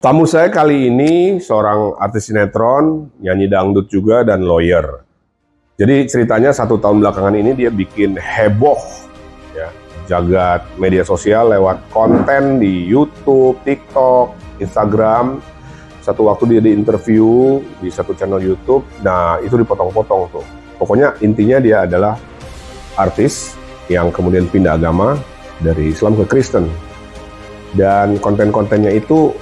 Tamu saya kali ini seorang artis sinetron, nyanyi dangdut juga, dan lawyer. Jadi ceritanya 1 tahun belakangan ini dia bikin heboh ya, jagat media sosial lewat konten di YouTube, TikTok, Instagram. Satu waktu dia diinterview di satu channel YouTube, nah itu dipotong-potong tuh. Pokoknya intinya dia adalah artis yang kemudian pindah agama dari Islam ke Kristen. Dan konten-kontennya itu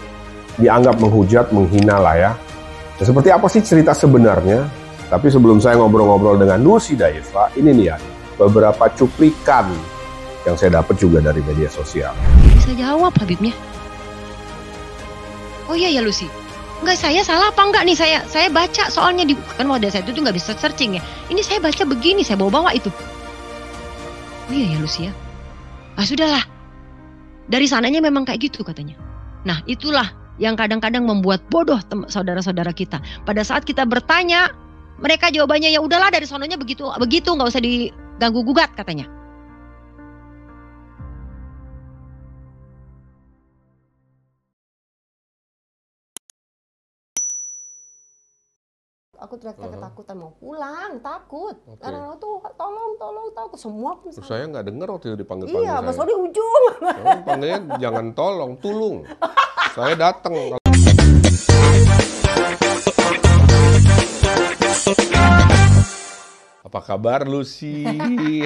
dianggap menghujat, menghina lah ya. Nah, seperti apa sih cerita sebenarnya? Tapi sebelum saya ngobrol-ngobrol dengan Lucy Daiva, ini nih ya, beberapa cuplikan yang saya dapat juga dari media sosial. Bisa jawab Habibnya. Oh iya ya Lucy. Enggak, saya salah apa enggak nih? Saya baca soalnya di kan wadah saya itu nggak bisa searching ya. Ini saya baca begini, saya bawa itu. Oh iya ya Lucy ya. Ah sudahlah. Dari sananya memang kayak gitu katanya. Nah itulah yang kadang-kadang membuat bodoh saudara-saudara kita. Pada saat kita bertanya, mereka jawabannya ya udahlah dari sononya begitu nggak usah diganggu gugat katanya. Aku teriak-teriak ketakutan, mau pulang, takut. Karena tuh tolong takut semua pun. Terus saya nggak dengar waktu itu dipanggil-panggil Iya, saya. Mas Odi ujung. Panggilnya jangan tolong, tulung. Saya datang. Apa kabar Lucy?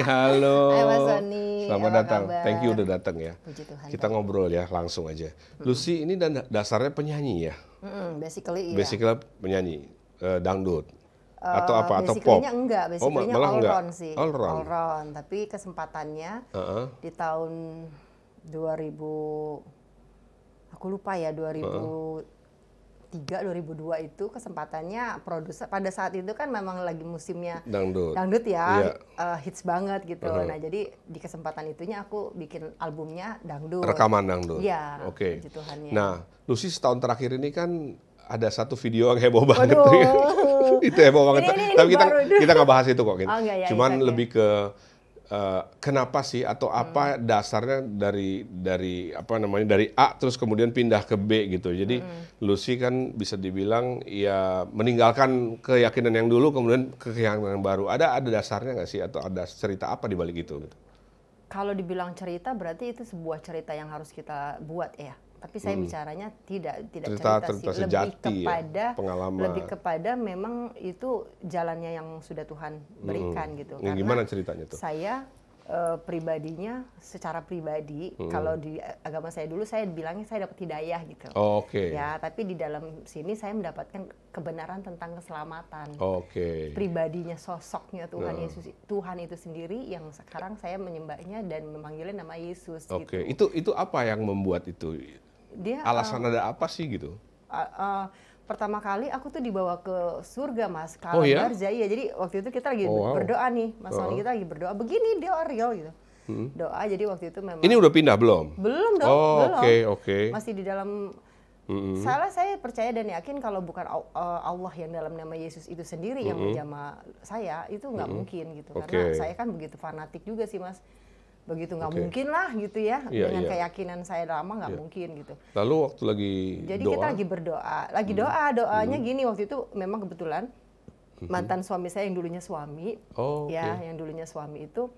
Halo. Hai Mas Sony. Selamat apa datang. kabar? Thank you udah datang ya. Puji Tuhan. Kita ngobrol ya langsung aja. Lucy ini dasarnya penyanyi ya? Basically iya. Basically penyanyi dangdut atau apa atau pop? Basically-nya enggak, basically-nya malah all enggak. round sih. All round. All round, tapi kesempatannya di tahun 2000 aku lupa ya 2003 2002 itu kesempatannya produser pada saat itu kan memang lagi musimnya dangdut ya, hits banget gitu. Nah jadi di kesempatan itunya aku bikin albumnya dangdut. Rekaman dangdut. Iya. Oke. Puji Tuhannya. Nah, Lucy setahun terakhir ini kan ada satu video yang heboh banget tuh ya. Itu heboh banget. Tapi kita nggak bahas itu kok. Gitu. Oh, enggak, ya, cuman lebih ke kenapa sih atau apa dasarnya dari apa namanya dari A terus kemudian pindah ke B gitu. Jadi Lucy kan bisa dibilang ya meninggalkan keyakinan yang dulu kemudian ke keyakinan yang baru. Ada dasarnya nggak sih atau ada cerita apa di balik itu? Gitu? Kalau dibilang cerita berarti itu sebuah cerita yang harus kita buat ya. Tapi saya bicaranya tidak cerita sih, lebih kepada memang itu jalannya yang sudah Tuhan berikan gitu. Karena gimana ceritanya tuh? Saya pribadinya secara pribadi kalau di agama saya dulu saya bilangnya saya dapat hidayah gitu. Oke. Ya, tapi di dalam sini saya mendapatkan kebenaran tentang keselamatan. Oke. Pribadinya sosoknya Tuhan Yesus, Tuhan itu sendiri yang sekarang saya menyembahnya dan memanggilnya nama Yesus. Oke. Gitu. Itu apa yang membuat itu? Dia alasan ada apa sih gitu? Pertama kali aku tuh dibawa ke surga Mas, ke alam barzah. Iya, jadi waktu itu kita lagi berdoa nih, Mas Sony, kita lagi berdoa. Begini doa real gitu. Doa, jadi waktu itu memang. Ini udah pindah belum? Belum dong, belum. Oke. Masih di dalam. Saya percaya dan yakin kalau bukan Allah yang dalam nama Yesus itu sendiri yang menjamah saya, itu nggak mungkin gitu. Karena saya kan begitu fanatik juga sih Mas. Begitu nggak mungkin lah gitu ya, dengan keyakinan saya lama nggak mungkin gitu. Lalu waktu lagi jadi doa? Kita lagi berdoa, doanya gini waktu itu memang kebetulan mantan suami saya yang dulunya suami, yang dulunya suami itu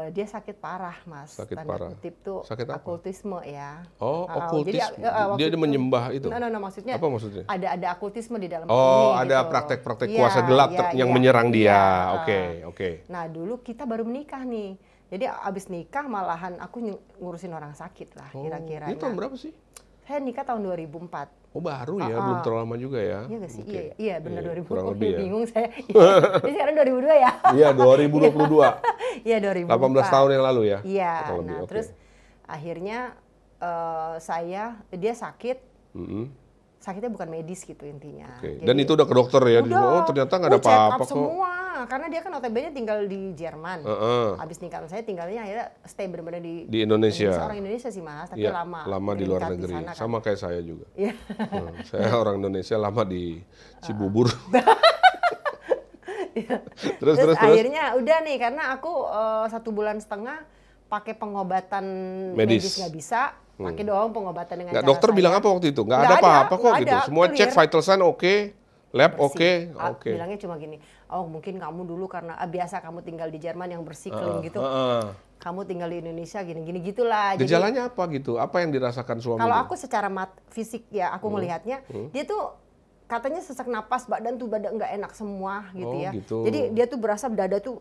dia sakit parah Mas, tanda kutip tuh okultisme ya. Okultisme, dia menyembah itu? Maksudnya apa maksudnya? Ada okultisme di dalam ini ada gitu. Praktek-praktek kuasa gelap yang menyerang dia. Oke. Nah dulu kita baru menikah nih. Jadi abis nikah malahan aku ngurusin orang sakit lah kira-kira. Itu tahun berapa sih? Saya nikah tahun 2004. Oh baru ya, belum terlalu lama juga ya? Iya gak sih? Iya benar 2000. Kurang lebih ya. Bingung saya. Ini sekarang 2002 ya? Iya 2022. Iya 2004. 18 tahun yang lalu ya? Iya. Nah terus akhirnya dia sakit. Sakitnya bukan medis gitu intinya. Jadi, dan itu udah ke dokter ya? Udah, ternyata nggak ada apa-apa kok. Semua, karena dia kan notabene tinggal di Jerman. Habis nikah saya tinggalnya akhirnya stay benar-benar di Indonesia. Orang Indonesia sih Mas, tapi lama di luar negeri. Sana, kan? Sama kayak saya juga. Saya orang Indonesia lama di Cibubur. terus akhirnya udah nih karena aku 1,5 bulan pakai pengobatan medis nggak bisa. Pakai doang pengobatan dengan Nggak, cara dokter saya. bilang apa waktu itu? Nggak ada Nggak apa-apa kok nggak gitu. ada, Semua cek clear. vital sign oke, lab oke. Bersih. Bilangnya cuma gini, oh mungkin kamu dulu karena biasa kamu tinggal di Jerman yang bersih clean gitu. Kamu tinggal di Indonesia gini-gini gitulah. Gejalanya apa gitu? Apa yang dirasakan suami? Kalau aku secara fisik ya aku melihatnya, dia tuh katanya sesak napas, badan nggak enak semua gitu ya. Gitu. Jadi dia tuh berasa dada tuh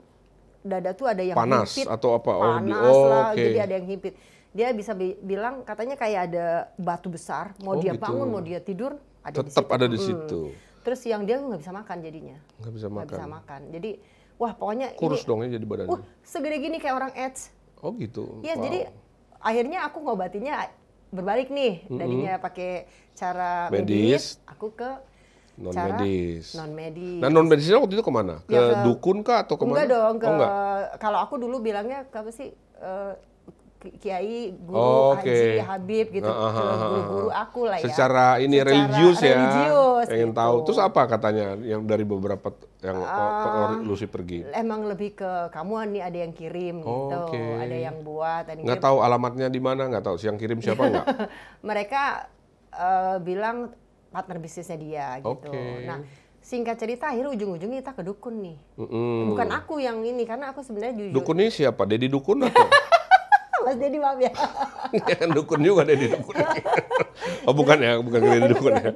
ada yang Panas himpit. atau apa? Panas lah, oke. jadi ada yang himpit. Dia bisa bilang katanya kayak ada batu besar, mau dia gitu. bangun, mau dia tidur, ada di Tetap situ. ada di situ. Terus yang dia nggak bisa makan jadinya. Nggak bisa Nggak makan. bisa makan. Jadi wah pokoknya Kurus ini, dong ya jadi badannya. segede gini kayak orang AIDS. Oh gitu. Iya, Wow. jadi akhirnya aku ngobatinnya berbalik nih. Tadinya pakai cara medis, aku ke cara Non-medis. non-medis. Nah non-medisnya waktu itu kemana? Ke, Ya, ke- dukun kah atau kemana? Enggak dong, Oh, enggak. kalau aku dulu bilangnya ke apa sih? Kiai, guru, Oh, oke. haji, habib gitu, ke guru-guru aku lah ya. Secara ini Secara religius ya. religius Pengen gitu. tahu. Terus apa katanya yang dari beberapa yang Lucy pergi? Emang lebih ke kamu nih ada yang kirim Oh, gitu, oke. ada yang buat, ada yang Nggak kirim. tahu alamatnya di mana, nggak tahu. Yang kirim siapa nggak? Mereka bilang partner bisnisnya dia gitu. Oke. Nah, singkat cerita akhirnya ujung-ujungnya kita ke dukun nih. Bukan aku yang ini karena aku sebenarnya jujur. Dukun ini siapa? Dedi Dukun atau? Mas Dedi maaf ya. Dukun juga Dedi Dukun. Oh bukan ya, bukan Dedi Dukun ya.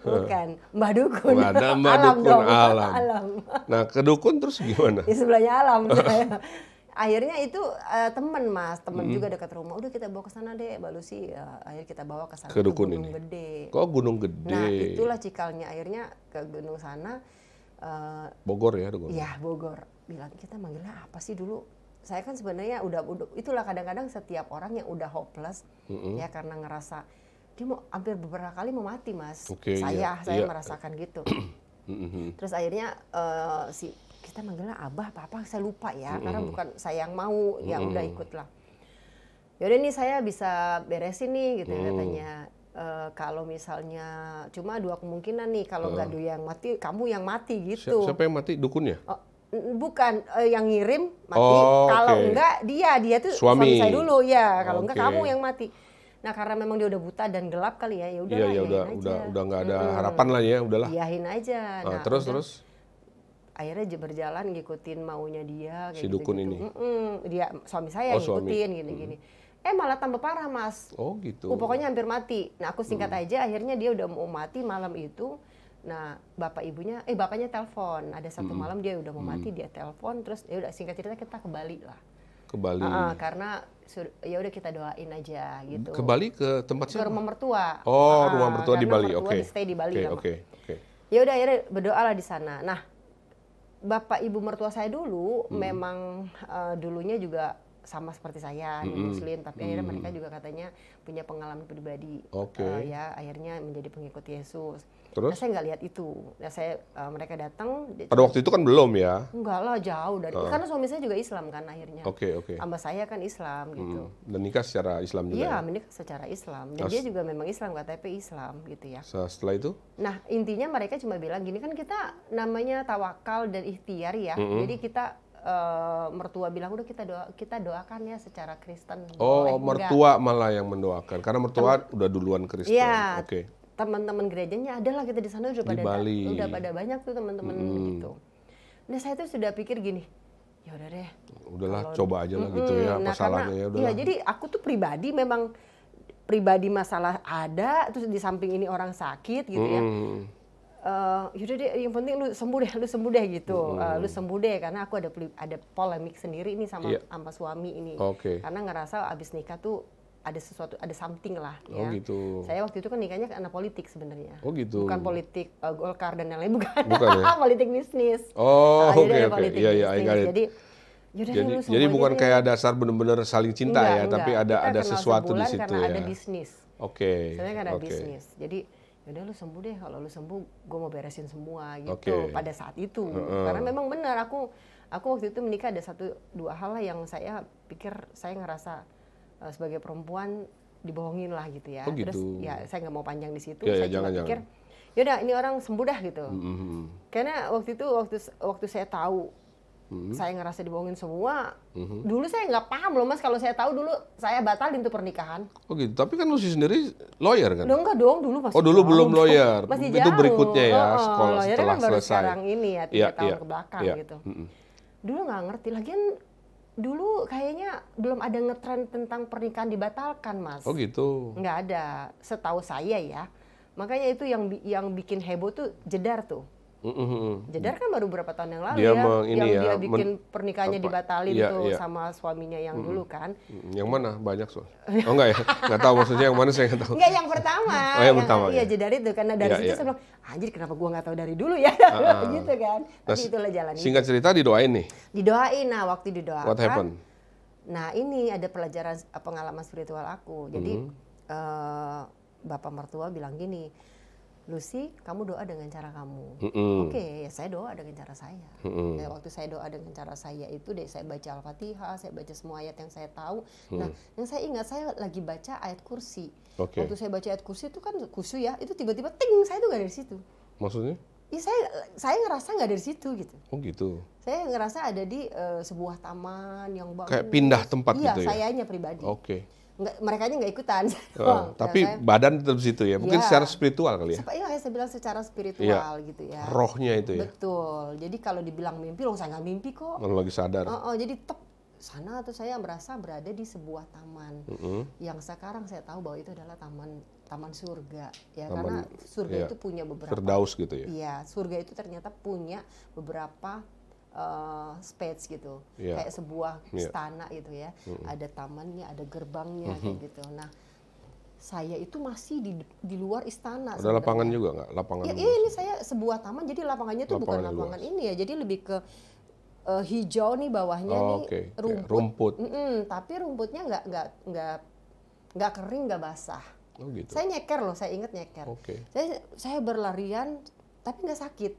Bukan, Mbah Dukun. Mbah Alam Dukun, dong. alam. Nah ke dukun terus gimana? Di sebelahnya alam. Akhirnya itu teman Mas, teman juga dekat rumah. Udah kita bawa ke sana deh, Mbak Lucy. Akhirnya kita bawa ke sana Ke dukun Gunung ini? Gede. Kok Gunung Gede? Nah, itulah cikalnya. Akhirnya ke gunung sana. Bogor ya, Bogor. Iya, Bogor. Bilang kita manggilnya apa sih dulu? Saya kan sebenarnya udah itulah kadang-kadang setiap orang yang udah hopeless ya karena ngerasa dia mau hampir beberapa kali mau mati, Mas. Oke, saya iya. merasakan gitu. Terus akhirnya kita manggilnya Abah apa saya lupa ya karena bukan saya yang mau, ya udah ikutlah. Yaudah nih saya bisa beresin nih gitu katanya. Kalau misalnya cuma 2 kemungkinan nih, kalau nggak dia yang mati, kamu yang mati gitu. Siapa yang mati? Dukunnya? Bukan yang ngirim mati, Oh, kalau oke. enggak dia tuh Suami. suami saya dulu ya, kalau enggak Oke. kamu yang mati. Nah karena memang dia udah buta dan gelap kali ya, ya udah Iya, ya iyahin aja. udah nggak ada harapan lah ya, udahlah. Iyahin aja. Nah, Nah, terus udah. terus Akhirnya berjalan ngikutin maunya dia. Kayak Si dukun ini? Dia suami saya suami. ngikutin gini-gini. Malah tambah parah Mas. oh gitu. Pokoknya hampir mati. Nah aku singkat aja, akhirnya dia udah mau mati malam itu. Nah bapaknya telepon. Ada satu malam dia udah mau mati, dia telepon. Terus ya udah singkat cerita kita ke Bali lah. Ke Bali. Karena ya udah kita doain aja gitu. Ke Bali ke tempat Ke siapa? rumah mertua. Oh, rumah mertua di karena Bali. mertua Oke. di stay di Bali lama. Oke. Ya udah akhirnya berdoalah di sana. Nah, bapak ibu mertua saya dulu memang dulunya juga sama seperti saya, Muslim, tapi akhirnya mereka juga katanya punya pengalaman pribadi. Oke. Ya akhirnya menjadi pengikut Yesus. Terus? Nah, saya nggak lihat itu. Nah, mereka datang. Pada waktu itu kan belum ya. Enggak lah, jauh dari. Karena suami saya juga Islam kan akhirnya. Oke. Sama saya kan Islam gitu. Dan nikah secara Islam juga. Iya, ya? menikah secara Islam. Dan dia juga memang Islam, KTP Islam gitu ya. Setelah itu? Nah, intinya mereka cuma bilang gini, kan kita namanya tawakal dan ikhtiar ya. Jadi kita mertua bilang udah kita doakan ya secara Kristen. Oh, Boleh, mertua malah yang mendoakan. Karena mertua udah duluan Kristen. Iya. Oke. Teman-teman gerejanya adalah kita di sana Di Bali. udah pada banyak tuh teman-teman gitu. Nah, saya tuh sudah pikir gini, ya udah deh. Udahlah, coba aja lah gitu ya. Apa Nah, salahnya ya udahlah. iya, jadi aku tuh pribadi memang masalah ada, terus di samping ini orang sakit gitu ya. Yaudah deh, yang penting lu sembuh deh gitu. Lu sembuh deh karena aku ada polemik sendiri nih sama suami ini. Oke. Karena ngerasa abis nikah tuh ada sesuatu, ada something lah Oh ya. gitu. Saya waktu itu kan nikahnya karena politik sebenarnya. Oh gitu. Bukan politik Golkar dan yang lain, bukan. Bukan ya? Politik bisnis. Oh, Jadi oke ada oke. politik Iya iya, I bisnis. got it. Jadi yaudah deh, lu sembuh Jadi aja bukan deh. kayak dasar benar-benar saling cinta ya, tapi Kita ada kenal sesuatu di sebulan situ karena ya. ada bisnis. Oke. Sebenarnya karena oke. bisnis. Jadi yaudah lu sembuh deh, kalau lu sembuh gue mau beresin semua gitu Oke. pada saat itu. Karena memang benar aku waktu itu menikah ada 1-2 hal lah yang saya pikir saya ngerasa sebagai perempuan dibohongin lah gitu ya. Oh, gitu. Terus ya saya nggak mau panjang di situ, Ya, ya, saya cuma jangan, pikir yaudah ini orang sembuh dah gitu. Mhm. Karena waktu itu waktu saya tahu Saya ngerasa dibohongin semua. Dulu saya nggak paham loh Mas, kalau saya tahu dulu saya batalin tuh pernikahan. Oh gitu, tapi kan Lucy sendiri lawyer kan? Enggak dong, dulu masih dulu jauh. belum lawyer. Masih Itu jauh. berikutnya ya, sekolah lawyer setelah kan baru selesai. sekarang ini ya, 3 tahun ke belakang gitu. Dulu nggak ngerti, lagian dulu kayaknya belum ada ngetren tentang pernikahan dibatalkan Mas. Oh gitu. Nggak ada, setahu saya ya. Makanya itu yang bikin heboh tuh Jedar tuh. Jedar kan baru berapa tahun yang lalu Dia dia bikin pernikahannya dibatalin tuh sama suaminya yang dulu kan. Yang mana? Banyak soal. Oh enggak ya? Nggak tahu maksudnya yang mana, saya nggak tahu. Enggak, yang pertama. Oh yang pertama Iya, ya. Jedar itu, karena dari situ saya bilang, anjir kenapa gua nggak tahu dari dulu ya. Gitu kan. Tapi itulah jalan. Singkat cerita didoain nih. Didoain, nah waktu didoakan. What happened? Nah ini ada pelajaran pengalaman spiritual aku. Jadi Bapak mertua bilang gini, Lucy, kamu doa dengan cara kamu. Oke, ya saya doa dengan cara saya. Ya, waktu saya doa dengan cara saya itu, saya baca Al-Fatihah, saya baca semua ayat yang saya tahu. Nah, yang saya ingat, saya lagi baca ayat kursi. Waktu saya baca ayat kursi itu kan khusyuk ya, itu tiba-tiba ting, saya tuh gak dari situ. Maksudnya? Ya, saya ngerasa nggak dari situ gitu. Oh gitu. Saya ngerasa ada di sebuah taman yang bagus. Kayak pindah tempat gitu ya? Iya, sayanya pribadi. Oke. Mereka nya nggak ikutan. Tapi badan tetap situ ya, mungkin secara spiritual kali ya? Iya, saya bilang secara spiritual gitu ya. Rohnya itu ya? Betul, jadi kalau dibilang mimpi, loh saya nggak mimpi kok. Kalau lagi sadar? Jadi sana tuh saya merasa berada di sebuah taman. Yang sekarang saya tahu bahwa itu adalah taman surga. Ya, karena surga itu punya beberapa. Firdaus gitu ya? Iya, surga itu ternyata punya beberapa space gitu, kayak sebuah istana gitu ya, ada tamannya, ada gerbangnya kayak gitu. Nah, saya itu masih di luar istana. Ada lapangan juga nggak? Lapangan? Ya, ini saya sebuah taman, jadi lapangannya tuh bukan lapangan ini ya, jadi lebih ke hijau nih bawahnya nih rumput. Tapi rumputnya nggak kering, nggak basah. Oh gitu. Saya nyeker loh, saya ingat nyeker. Saya berlarian tapi nggak sakit.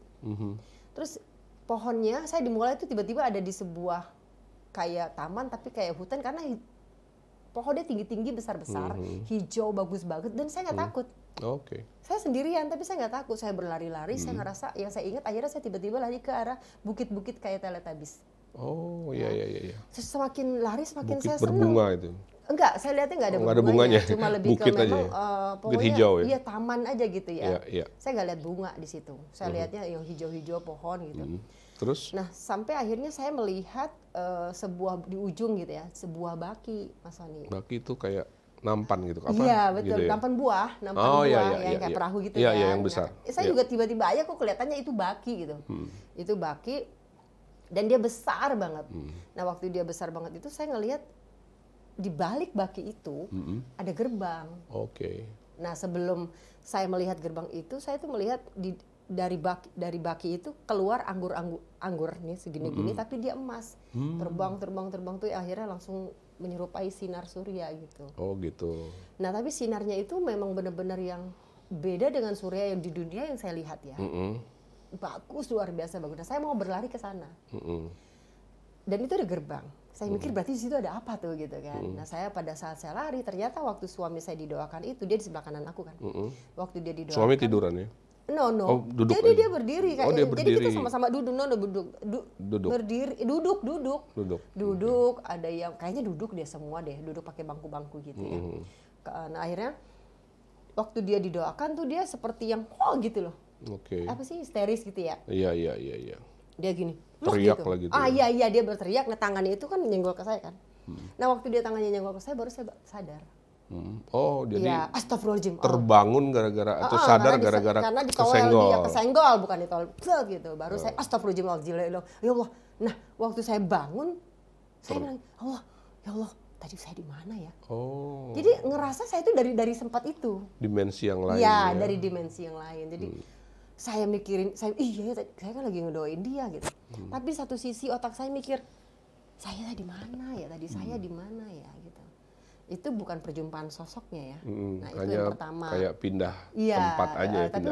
Terus pohonnya, saya dimulai itu tiba-tiba ada di sebuah kayak taman tapi kayak hutan, karena pohonnya tinggi-tinggi, besar-besar, hijau, bagus banget, dan saya nggak takut. Saya sendirian tapi saya nggak takut, saya berlari-lari, saya ngerasa, yang saya ingat akhirnya saya tiba-tiba lari ke arah bukit-bukit kayak Teletubbies. Oh iya. Semakin lari semakin bukit saya senang. berbunga itu? Enggak, saya lihatnya nggak ada bunganya, cuma lebih bukit ke memang bukit hijau ya? Iya, taman aja gitu ya. Iya. Saya nggak lihat bunga di situ, saya lihatnya yang hijau-hijau pohon gitu. Terus? Nah, sampai akhirnya saya melihat sebuah di ujung gitu ya, sebuah baki, Mas Sony. Baki itu kayak nampan gitu, apa? Iya, betul, gitu ya? nampan buah yang kayak perahu gitu ya. kan. Iya, yang besar. Nah, saya juga tiba-tiba aja kok kelihatannya itu baki gitu. Itu baki, dan dia besar banget. Nah, waktu dia besar banget itu saya ngelihat di balik baki itu ada gerbang. Nah, sebelum saya melihat gerbang itu, saya tuh melihat dari baki itu keluar anggur nih segini-gini, tapi dia emas. Terbang tuh akhirnya langsung menyerupai sinar surya gitu. Oh gitu. Nah, tapi sinarnya itu memang benar-benar yang beda dengan surya yang di dunia yang saya lihat ya. Bagus, luar biasa bagus. Nah, saya mau berlari ke sana. Dan itu ada gerbang. Saya mikir berarti di situ ada apa tuh gitu kan. Nah, saya pada saat saya lari, ternyata waktu suami saya didoakan itu, dia di sebelah kanan aku kan. Waktu dia didoakan. Suami tiduran ya? No. Oh, duduk Jadi aja. dia berdiri kayak. Dia berdiri. Jadi kita sama-sama duduk. Berdiri, duduk. Ada yang kayaknya duduk dia semua deh, duduk pakai bangku-bangku gitu ya. Nah, akhirnya waktu dia didoakan tuh dia seperti yang gitu loh. Apa sih, histeris gitu ya? Iya. Dia gini, teriak gitu. lah gitu. Iya, dia berteriak. Nah, tangannya itu kan nyenggol ke saya kan. Nah, waktu dia tangannya nyenggol ke saya, baru saya sadar. Oh, jadi ya, astagfirullahaladzim. Terbangun gara-gara atau sadar gara-gara kesenggol. Dia kesenggol, bukan ditolak gitu. Baru saya astagfirullahaladzim. Ya Allah. Nah, waktu saya bangun, saya bilang, ya Allah, tadi saya di mana ya? Oh. Jadi ngerasa saya itu dari sempat itu. Dimensi yang lain. Ya, dari dimensi yang lain. Jadi saya mikirin, saya kan lagi ngedoain dia gitu. Tapi satu sisi otak saya mikir, saya di mana ya? Tadi saya di mana ya? Gitu. Itu bukan perjumpaan sosoknya ya. Nah, itu yang pertama. Kayak pindah tempat aja ya. Tapi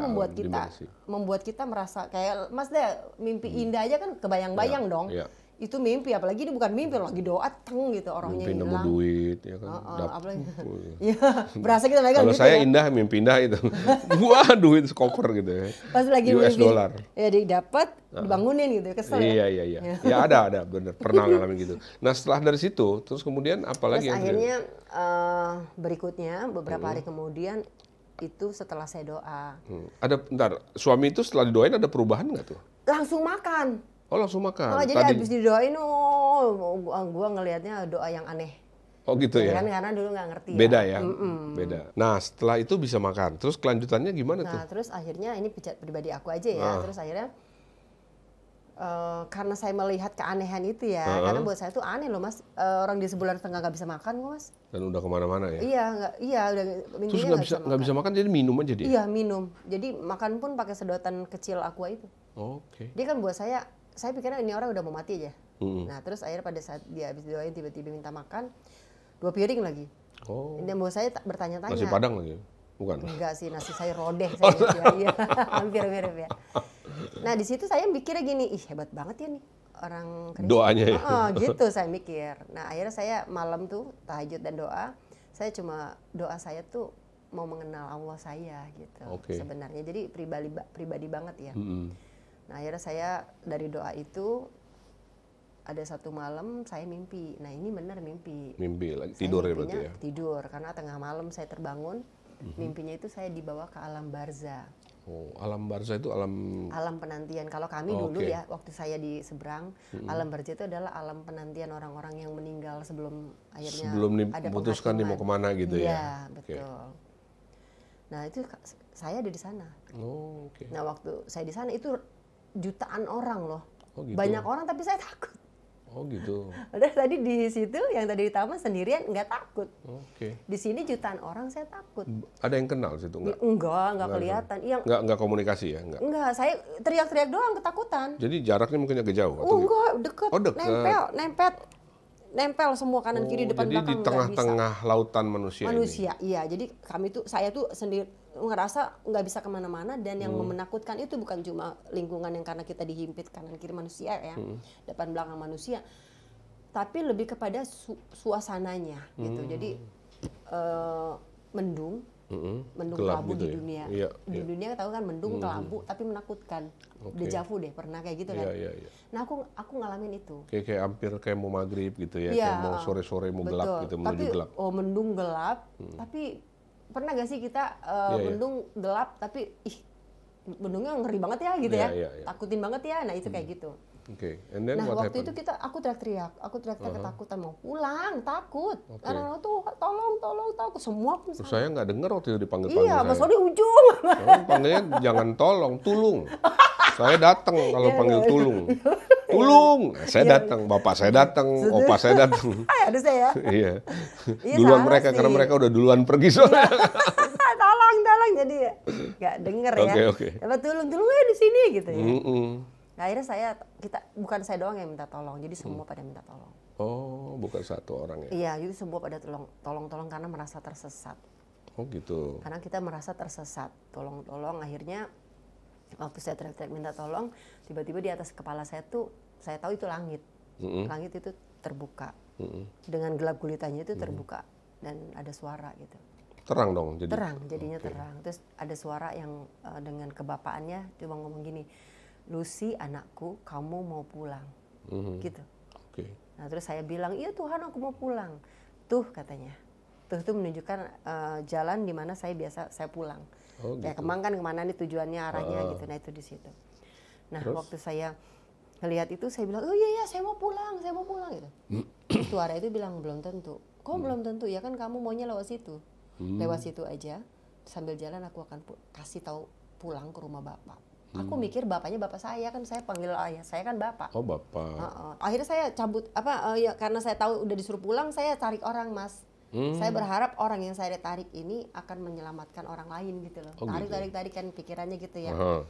membuat kita merasa kayak Mas deh, mimpi indah aja kan kebayang-bayang dong. itu mimpi, apalagi ini bukan mimpi, lagi doa gitu orangnya mimpi nemu hilang. duit ya kan. Apalagi, ya, berasa kita megang Kalau gitu saya ya. indah, mimpi indah itu. Wah, duit sekoper gitu ya. Pas lagi US mimpi, dollar. ya didapat, dibangunin gitu, kesel ya. Iya. Ya ada bener. Pernah ngalamin gitu. Nah setelah dari situ, terus kemudian apa lagi Terus yang akhirnya berikutnya beberapa hari kemudian itu setelah saya doa ada, bentar, suami itu setelah didoain ada perubahan nggak tuh? langsung makan. Oh langsung makan. Jadi habis didoain, gua ngelihatnya doa yang aneh. Oh gitu ya? Kan karena dulu nggak ngerti. Beda ya? Beda. Nah setelah itu bisa makan. Terus kelanjutannya gimana tuh? Nah terus akhirnya ini pribadi aku aja ya. Terus akhirnya karena saya melihat keanehan itu ya, karena buat saya tuh aneh loh mas, orang di sebulan setengah nggak bisa makan kok mas. Dan udah kemana-mana ya? Iya udah. Terus nggak bisa makan jadi minum aja dia? Iya minum. Jadi makan pun pakai sedotan kecil aqua itu. Oke. Dia kan buat saya pikirnya ini orang udah mau mati aja. Nah terus akhirnya pada saat dia habis doain tiba-tiba minta makan 2 piring lagi. Oh. Dan buat saya bertanya-tanya. Nasi Padang lagi? Bukan? Enggak sih, nasi sayur lodeh saya iya. Hampir mirip ya. Nah di situ saya mikirnya gini, ih hebat banget ya nih orang Kristen. Doanya ya? Gitu saya mikir. Nah akhirnya saya malam tuh tahajud dan doa, saya cuma doa saya tuh mau mengenal Allah saya gitu. Sebenarnya jadi pribadi banget ya. Nah akhirnya saya dari doa itu ada satu malam saya mimpi. Nah ini benar mimpi. Mimpi lagi tidur ya berarti ya? Tidur karena tengah malam saya terbangun. Mimpinya itu saya dibawa ke alam barzah. Oh, alam barzah itu alam penantian. Kalau kami dulu ya waktu saya di seberang, alam barzah itu adalah alam penantian orang-orang yang meninggal sebelum akhirnya ada memutuskan nih mau kemana gitu ya. Iya, betul. Nah, itu saya ada di sana. Oh, oke. Nah, waktu saya di sana itu jutaan orang loh. Oh, gitu. Banyak orang tapi saya takut. Oh gitu. Udah tadi di situ yang tadi di taman sendirian nggak takut. Oke. Di sini jutaan orang saya takut. Ada yang kenal situ nggak? Nggak kelihatan. Nggak komunikasi ya? Enggak, saya teriak-teriak doang ketakutan. Jadi jaraknya mungkin agak jauh? Enggak, deket. Oh, deket. Nempel semua kanan kiri depan jadi belakang. Jadi di tengah-tengah lautan manusia ini? Iya. Jadi saya tuh sendiri ngerasa nggak bisa kemana-mana dan yang menakutkan itu bukan cuma lingkungan yang karena kita dihimpit kanan kiri manusia ya, depan belakang manusia, tapi lebih kepada suasananya gitu. Jadi mendung kelabu gitu di dunia. Iya, di dunia tahu kan mendung kelabu tapi menakutkan. Dejavu deh pernah kayak gitu kan. Iya. Nah aku ngalamin itu. Kayak hampir kayak mau maghrib gitu ya, kayak mau sore-sore mau gelap gitu, menuju gelap. Mendung gelap, tapi pernah gak sih kita mendung gelap tapi mendungnya ngeri banget ya gitu ya. Takutin banget ya. Nah itu kayak gitu. Nah waktu itu aku teriak-teriak ketakutan mau pulang, takut. Karena tuh tolong takut semua pun. Saya nggak dengar waktu itu dipanggil. Iya, Mas di ujung. Panggilnya jangan tulung. Saya datang kalau panggil tulung. Saya datang, bapak saya datang, opa saya datang. Ada saya. Iya. Duluan mereka karena mereka udah duluan pergi soalnya. Tolong jadi nggak denger ya. Oke. Apa tulung di sini gitu ya. Nah, akhirnya bukan saya doang yang minta tolong, jadi semua pada minta tolong. Oh, bukan satu orang ya? Iya, jadi semua pada tolong karena merasa tersesat. Oh gitu. Karena kita merasa tersesat, tolong. Akhirnya waktu saya teriak-teriak minta tolong, tiba-tiba di atas kepala saya tuh, saya tahu itu langit. Langit itu terbuka. Dengan gelap gulitannya itu terbuka dan ada suara gitu. Terang dong jadi. Terang, jadinya terang. Terus ada suara yang dengan kebapaannya cuma ngomong gini, Lucy anakku, kamu mau pulang, gitu. Nah terus saya bilang, iya Tuhan aku mau pulang. Tuh katanya, tuh itu menunjukkan jalan di mana saya pulang. Gitu. Ya Kemang kan kemana nih tujuannya arahnya gitu. Nah itu di situ. Nah terus? Waktu saya ngelihat itu saya bilang, oh iya saya mau pulang gitu. Suara itu bilang belum tentu. Kok belum tentu? Ya kan kamu maunya lewat situ, lewat situ aja. Sambil jalan aku akan kasih tahu pulang ke rumah bapak. Aku mikir bapaknya bapak saya, kan saya panggil ayah saya kan bapak. Oh bapak. Akhirnya saya cabut karena saya tahu udah disuruh pulang, saya tarik orang mas. Saya berharap orang yang saya tarik ini akan menyelamatkan orang lain gitu loh. Tarik kan pikirannya gitu ya.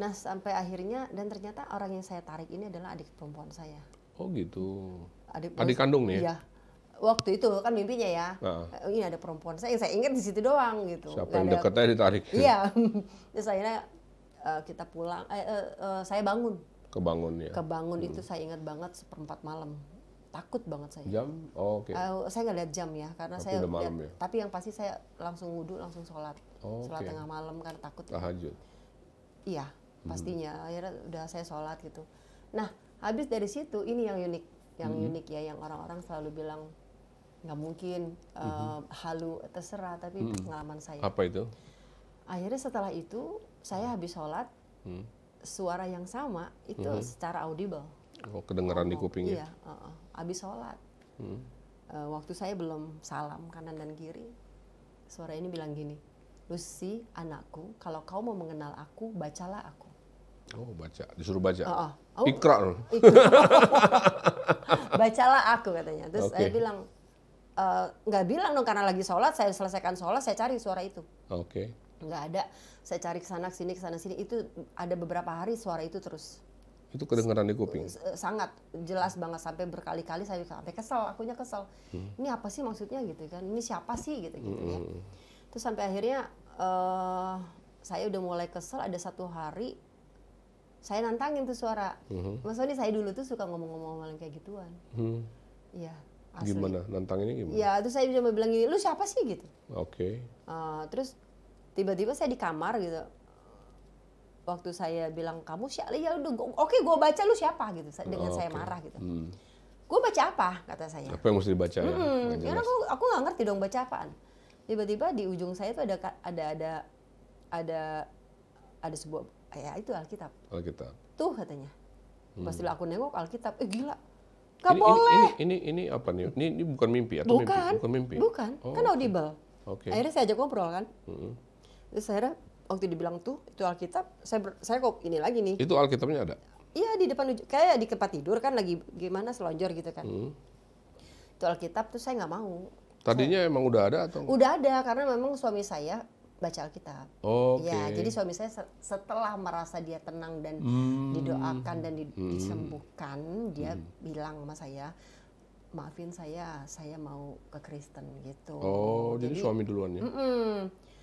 Nah sampai akhirnya dan ternyata orang yang saya tarik ini adalah adik perempuan saya. Oh gitu. Adik kandung nih? Iya. Waktu itu kan mimpinya ya. Ini ada perempuan saya ingat di situ doang gitu. Siapa yang deketnya ditarik? Iya. Terus akhirnya kita pulang, saya bangun Kebangun ya. Kebangun itu saya ingat banget 1/4 malam. Takut banget saya. Jam? Oh, oke. Saya nggak lihat jam ya, karena Tapi saya udah malam lihat, ya? tapi yang pasti saya langsung wudhu, langsung sholat. Oh, Sholat oke. tengah malam kan takut. Tahajud. Iya, pastinya. Akhirnya udah saya sholat gitu. Nah, habis dari situ ini yang unik, unik ya, yang orang-orang selalu bilang nggak mungkin, halu, terserah, tapi pengalaman saya. Apa itu? Akhirnya setelah itu saya habis sholat, suara yang sama itu secara audible. Oh, kedengeran di kuping ya? Iya, habis sholat. Waktu saya belum salam kanan dan kiri, suara ini bilang gini, Lucy, anakku, kalau kau mau mengenal aku, bacalah aku. Oh, baca, disuruh baca. Oh, Ikra. Bacalah aku katanya. Terus Oke. saya bilang, nggak bilang dong karena lagi sholat, saya selesaikan sholat, saya cari suara itu. Oke. Nggak ada, saya cari kesana sini, itu ada beberapa hari suara itu terus. Itu kedengeran di kuping. Sangat jelas banget, sampai berkali-kali saya sampai kesel, akunya kesel. Ini apa sih maksudnya gitu kan? Ini siapa sih gitu ya. Terus sampai akhirnya saya udah mulai kesel, ada satu hari saya nantangin tuh suara. Mas Sony, saya dulu tuh suka ngomong-ngomong kayak gituan. Iya, asli. Gimana? Nantang ini gimana? Iya, terus saya cuma bilang gini, lu siapa sih gitu. Oke. Terus tiba-tiba saya di kamar gitu. Waktu saya bilang kamu siapa, ya udah, oke, gue baca, lu siapa gitu, dengan saya marah gitu. Gue baca apa kata saya. Apa yang mesti dibaca ya? Karena aku nggak ngerti dong baca apaan. Tiba-tiba di ujung saya tuh ada sebuah, ya itu Alkitab. Alkitab. Tuh katanya. Pas aku nengok Alkitab, gila. Gak boleh. Ini apa nih? Ini bukan mimpi atau mimpi? Bukan mimpi. Bukan, Oh, kan audible. Oke. Akhirnya saya ajak ngobrol kan. Terus akhirnya waktu dibilang tuh itu Alkitab, saya kok ini lagi nih. Itu Alkitabnya ada? Iya, di depan, kayak di tempat tidur kan, lagi gimana selonjor gitu kan. Itu Alkitab tuh saya nggak mau. Tadinya emang udah ada atau? Udah ada, karena memang suami saya baca Alkitab. Oke. Ya, jadi suami saya setelah merasa dia tenang dan didoakan dan disembuhkan, dia bilang sama saya, maafin saya mau ke Kristen gitu. Oh, jadi suami duluan ya?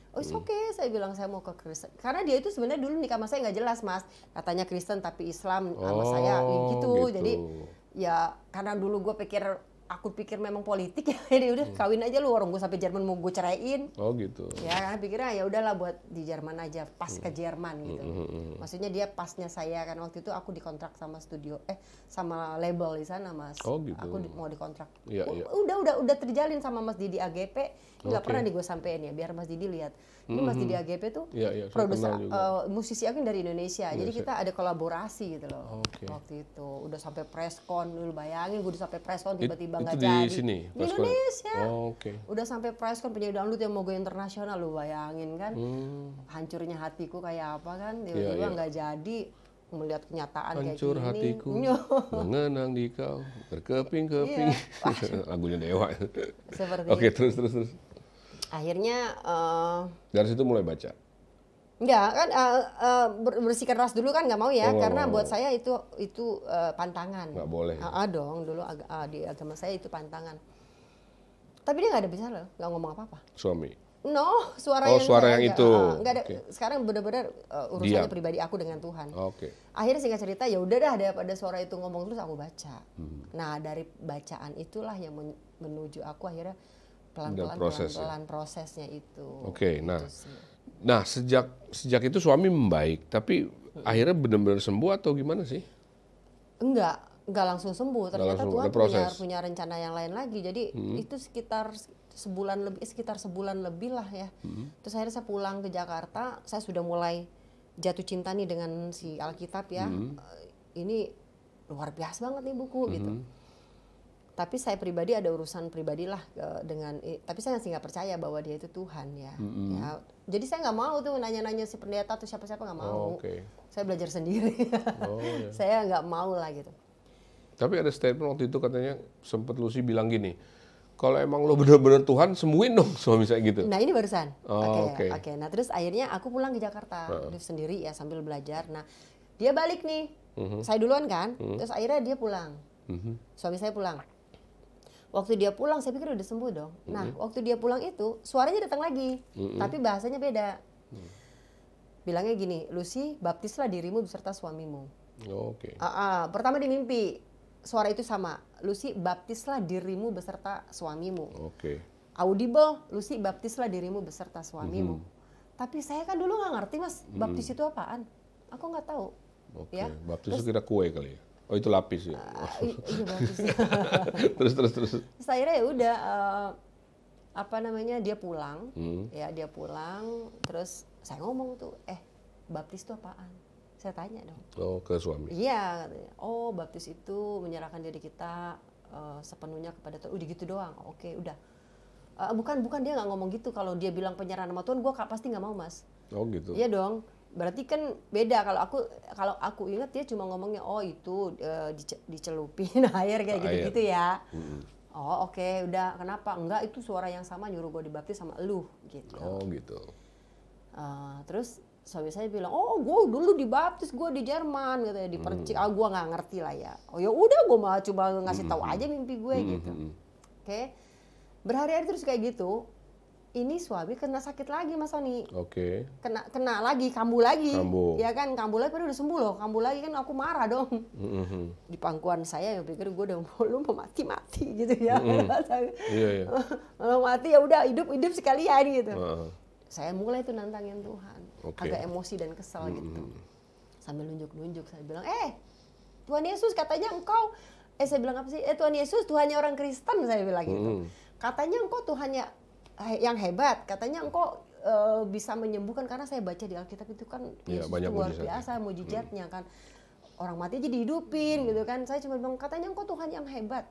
Oh, it's okay, saya bilang saya mau ke Kristen. Karena dia itu sebenarnya dulu nikah sama saya nggak jelas, Mas. Katanya Kristen tapi Islam sama saya gitu. Jadi ya karena dulu aku pikir memang politik ya, jadi udah kawin aja lu, orang gue sampai Jerman mau gue ceraiin. Oh gitu. Ya karena pikirnya ya udahlah buat di Jerman aja, pas ke Jerman gitu. Maksudnya dia pasnya saya kan, waktu itu aku dikontrak sama sama label di sana, Mas. Oh gitu. Aku mau dikontrak. Iya, iya. Udah terjalin sama Mas Didi AGP. Nggak pernah gue sampein ya, biar Mas Didi lihat. Ini Mas Didi AGP tuh produser musisi aku dari Indonesia. Jadi kita ada kolaborasi gitu loh. Waktu itu udah sampai preskon, lu bayangin gue udah sampai preskon tiba-tiba nggak jadi. Di sini? Di Indonesia. Oke. Udah sampai preskon penyanyi dangdut yang mau go internasional, lu bayangin kan. Hancurnya hatiku kayak apa kan, tiba-tiba nggak jadi. Melihat kenyataan kayak gini. Hancur hatiku mengenang di kau berkeping-keping. Lagunya Dewa. Seperti Oke, terus. Akhirnya dari situ mulai baca. enggak kan, bersihkan ras dulu kan nggak mau ya, karena buat saya itu pantangan. Nggak boleh. Dong, dulu di agama saya itu pantangan. Tapi dia nggak ada bisa loh, nggak ngomong apa-apa. Suami. No, suara yang itu. Nggak ada. Sekarang benar-benar urusannya pribadi aku dengan Tuhan. Akhirnya singkat cerita ya udah dah, daripada suara itu ngomong terus aku baca. Nah dari bacaan itulah yang menuju aku akhirnya pelan-pelan prosesnya itu. Oke, nah sejak itu suami membaik, tapi akhirnya benar-benar sembuh atau gimana sih? Enggak langsung sembuh. Ternyata Tuhan punya rencana yang lain lagi. Jadi itu sekitar sebulan lebih lah ya. Terus akhirnya saya pulang ke Jakarta, saya sudah mulai jatuh cinta nih dengan si Alkitab ya. Ini luar biasa banget nih buku gitu. Tapi saya pribadi ada urusan pribadi lah tapi saya nggak percaya bahwa dia itu Tuhan ya. Ya jadi saya nggak mau tuh nanya-nanya si pendeta atau siapa-siapa, nggak mau. Saya belajar sendiri. Saya nggak mau lah gitu. Tapi ada statement waktu itu katanya sempat Lucy bilang gini, kalau emang lo bener-bener Tuhan, sembuhin dong suami saya gitu. Nah ini barusan. Oke. Nah terus akhirnya aku pulang ke Jakarta sendiri ya sambil belajar. Nah dia balik nih, saya duluan kan. Terus akhirnya dia pulang. Suami saya pulang. Waktu dia pulang saya pikir udah sembuh dong. Nah waktu dia pulang itu suaranya datang lagi, tapi bahasanya beda. Bilangnya gini, Lucy, baptislah dirimu beserta suamimu. Oke. Pertama di mimpi, suara itu sama. Lucy, baptislah dirimu beserta suamimu. Oke. Audible, Lucy, baptislah dirimu beserta suamimu. Tapi saya kan dulu nggak ngerti mas, baptis itu apaan? Aku nggak tahu. Oke. Ya. Baptis itu kira kue kali ya? Oh itu lapis ya? Iya baptis. terus. Akhirnya ya udah, dia pulang, dia pulang, terus saya ngomong tuh, baptis itu apaan? Saya tanya dong. Oh, ke suami? Iya, katanya. Oh, baptis itu menyerahkan diri kita sepenuhnya kepada Tuhan. Udah gitu doang. Oke, udah. Bukan dia nggak ngomong gitu. Kalau dia bilang penyerahan sama Tuhan, gue pasti nggak mau, Mas. Oh gitu. Iya dong. Berarti kan beda. Kalau aku ingat dia cuma ngomongnya, oh itu dicelupin air kayak gitu-gitu ya. Oh oke, udah. Kenapa? Enggak, itu suara yang sama nyuruh gue dibaptis sama elu gitu. Oh gitu. Terus suami saya bilang, oh gue dulu dibaptis, gue di Jerman gitu ya, di Percik. Gue nggak ngerti lah ya. Oh ya udah, gue mah coba ngasih tahu aja mimpi gue gitu. Oke. Berhari-hari terus kayak gitu. Ini suami kena sakit lagi Mas Sony. Oke. Kena lagi, kambuh lagi. Ya kan, kambuh lagi, padahal udah sembuh loh. Kambuh lagi kan aku marah dong. Di pangkuan saya, yang pikir gue udah lu mau mati gitu ya. Iya. Mau mati ya udah, hidup sekalian gitu. Saya mulai tuh nantangin Tuhan. Agak emosi dan kesal gitu. Sambil nunjuk-nunjuk, saya bilang, Tuhan Yesus katanya engkau, saya bilang apa sih? Tuhan Yesus Tuhannya orang Kristen, saya bilang gitu. Katanya engkau Tuhannya yang hebat, katanya engkau bisa menyembuhkan, karena saya baca di Alkitab itu kan Yesus itu luar biasa mujizatnya kan. Orang mati aja dihidupin gitu kan. Saya cuma bilang, katanya engkau Tuhan yang hebat.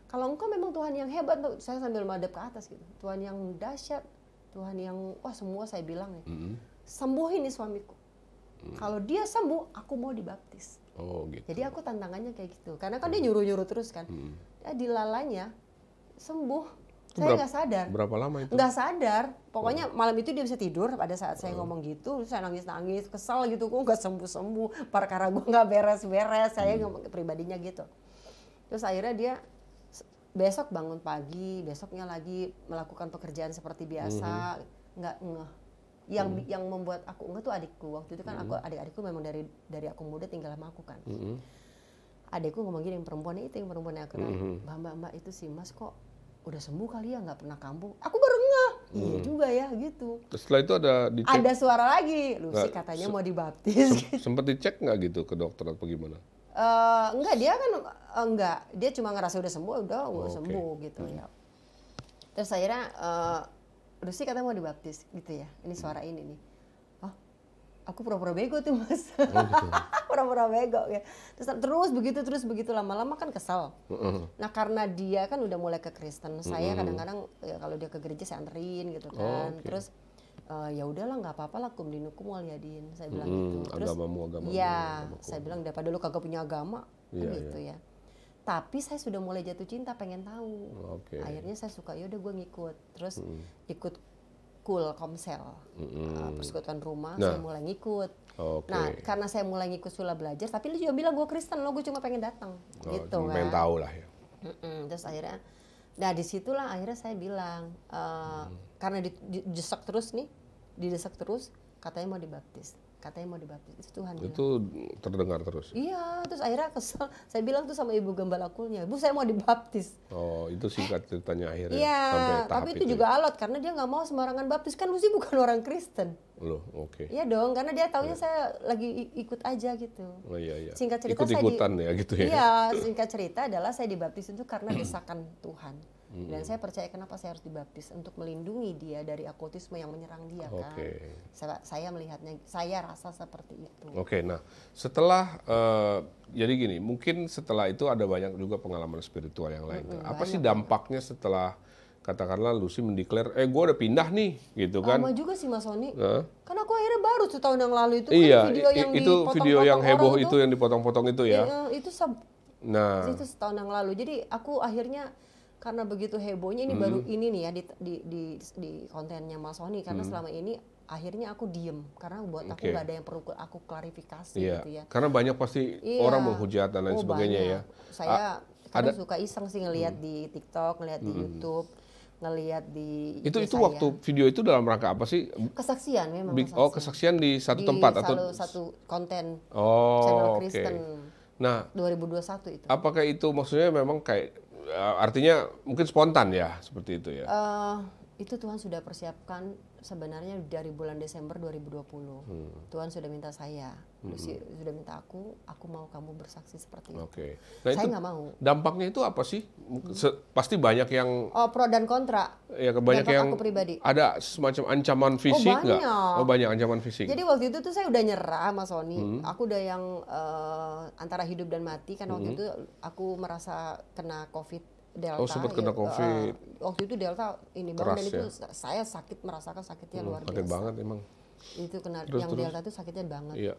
Kalau engkau memang Tuhan yang hebat, saya sambil madep ke atas gitu. Tuhan yang dahsyat, Tuhan yang, semua saya bilang ya. Sembuhin nih suamiku. Kalau dia sembuh, aku mau dibaptis. Oh gitu. Jadi aku tantangannya kayak gitu. Karena kan dia nyuruh-nyuruh terus kan. Ya dilalanya sembuh. Saya nggak sadar. Berapa lama itu? Nggak sadar. Pokoknya malam itu dia bisa tidur pada saat saya ngomong gitu. Saya nangis-nangis, kesal gitu. Kok nggak sembuh-sembuh. Perkara gue nggak beres-beres. Saya ngomong pribadinya gitu. Terus akhirnya dia besok bangun pagi, besoknya lagi melakukan pekerjaan seperti biasa, nggak ngeh. Yang membuat aku ngeh tuh adikku. Waktu itu kan adik-adikku memang dari aku muda tinggal sama aku kan. Adikku ngomong gini, yang perempuan yang aku nanya, mbak itu sih Mas kok udah sembuh kali ya, nggak pernah kambuh. Aku baru ngeh, iya juga ya gitu. Terus setelah itu ada dicek? Ada suara lagi, Lucy katanya mau dibaptis. Sempat dicek nggak gitu ke dokter atau gimana? Enggak, dia kan enggak, dia cuma ngerasa udah sembuh sembuh gitu ya. Terus akhirnya Lucy katanya mau dibaptis gitu ya, ini suara ini nih. Oh, aku pura-pura bego tuh Mas. Gitu. Pura-pura bego ya. Terus begitu lama-lama kan kesel. Nah karena dia kan udah mulai ke Kristen, saya kadang-kadang ya, kalau dia ke gereja saya anterin gitu kan. Terus ya udahlah nggak apa-apa lah, kum dinukum waliadin, saya bilang gitu. Terus agamamu iya, saya bilang daripada lu kagak punya agama gitu ya. Tapi saya sudah mulai jatuh cinta, pengen tahu. Akhirnya saya suka, yaudah gue ngikut. Terus ikut Komsel, persekutuan rumah, saya mulai ngikut. Nah karena saya mulai ngikut Sula belajar, tapi lu juga bilang gue Kristen, gue cuma pengen datang gitu kan. Pengen tahu lah ya. Terus akhirnya, nah disitulah akhirnya saya bilang, karena didesak terus, katanya mau dibaptis. Itu Tuhan bilang. Itu terdengar terus? Iya, terus akhirnya kesel. Saya bilang tuh sama ibu gembala kulnya, Bu saya mau dibaptis. Oh, itu singkat ceritanya akhirnya. Iya, sampai tahap tapi itu juga alot karena dia nggak mau sembarangan baptis. Kan Lucy bukan orang Kristen. Loh, oke. Iya dong, karena dia taunya saya lagi ikut aja gitu. Oh iya. Singkat cerita ikut-ikutan ya gitu ya. Iya, singkat cerita adalah saya dibaptis itu karena desakan Tuhan. Dan saya percaya kenapa saya harus dibaptis, untuk melindungi dia dari okultisme yang menyerang dia kan. Saya melihatnya, saya rasa seperti itu. Nah setelah jadi gini, mungkin setelah itu ada banyak juga pengalaman spiritual yang lain. Apa sih dampaknya setelah katakanlah Lucy mendeklar, gue udah pindah nih gitu kan? Lama juga sih Mas Sony. Kan aku akhirnya baru setahun yang lalu itu iya, kan video yang itu video yang heboh itu yang dipotong-potong itu ya. Itu setahun yang lalu. Jadi aku akhirnya karena begitu hebohnya ini baru ini nih ya di kontennya Mas Sony, karena selama ini akhirnya aku diem karena buat aku nggak ada yang perlu aku klarifikasi gitu ya. Karena banyak pasti orang menghujat dan lain sebagainya banyak. Ya. Saya kadang suka iseng sih ngelihat di TikTok, ngelihat di YouTube. ngelihat di itu IG saya. waktu video itu dalam rangka apa sih? Kesaksian memang. Oh, kesaksian di satu tempat atau satu konten oke. channel Kristen. Nah, 2021 itu. Apakah itu maksudnya memang kayak artinya mungkin spontan ya seperti itu ya? Itu Tuhan sudah persiapkan sebenarnya dari bulan Desember 2020. Tuhan sudah minta saya, sudah minta aku mau kamu bersaksi seperti itu. Oke. Nah, saya nggak mau. Dampaknya itu apa sih? Pasti banyak yang pro dan kontra. Ya, banyak yang aku pribadi. Ada semacam ancaman fisik nggak? Banyak ancaman fisik. Jadi waktu itu tuh saya udah nyerah Mas Sony. Aku udah yang antara hidup dan mati kan waktu itu aku merasa kena COVID. Delta. Oh, sempat kena COVID. Waktu itu Delta ini banget dan itu saya merasakan sakitnya luar biasa. Sakit banget emang. Itu kena terus. Delta itu sakitnya banget. Iya.